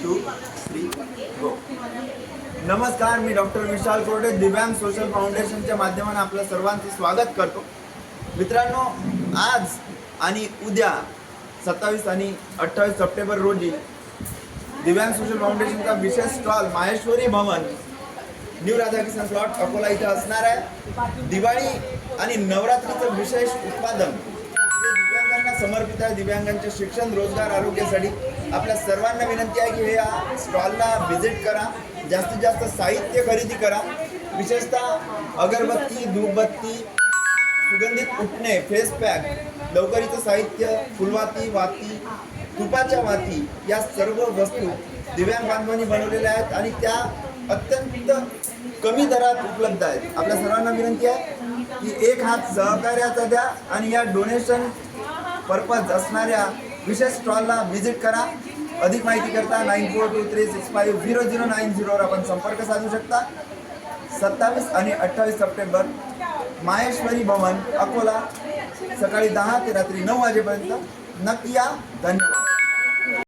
2 3 गो. नमस्कार, मी डॉक्टर विशाल कोरडे, दिव्यांग सोशल फाउंडेशनच्या माध्यमाने आपलं सर्वांचं स्वागत करतो. मित्रांनो, आज आणि उद्या 27 आणि 28 सप्टेंबर रोजी दिव्यांग सोशल फाउंडेशनचा विशेष स्टॉल माहेश्वरी भवन न्यू राधाकिशन प्लॉट अकोला इथं असणार आहे. दिवाळी आणि नवरात्रीचं विशेष उत्पादन जे दिव्यांगांना समर्पित आहे. दिव्यांगांचे शिक्षण, रोजगार, आरोग्यासाठी आपल्या सर्वांना विनंती आहे की हे या स्टॉलला व्हिजिट करा, जास्तीत जास्त साहित्य खरेदी करा. विशेषतः अगरबत्ती, धूपबत्ती, सुगंधित उठणे, फेस पॅक, लवकरीचं साहित्य, फुलवाती, वाती, तुपाच्या वाती या सर्व वस्तू दिव्यांग बांधवांनी बनवलेल्या आहेत आणि त्या अत्यंत कमी दरात उपलब्ध आहेत. आपल्या सर्वांना विनंती आहे की एक हात सहकार्याचा द्या आणि या डोनेशन पर्पज असणाऱ्या विशेष स्टॉलला व्हिजिट करा. अधिक माहिती करता 9423650090 वर आपण संपर्क साधू शकता. 27 आणि 28 सप्टेंबर माहेश्वरी भवन अकोला, सकाळी 10 ते रात्री 9 वाजेपर्यंत. नक्की या. धन्यवाद.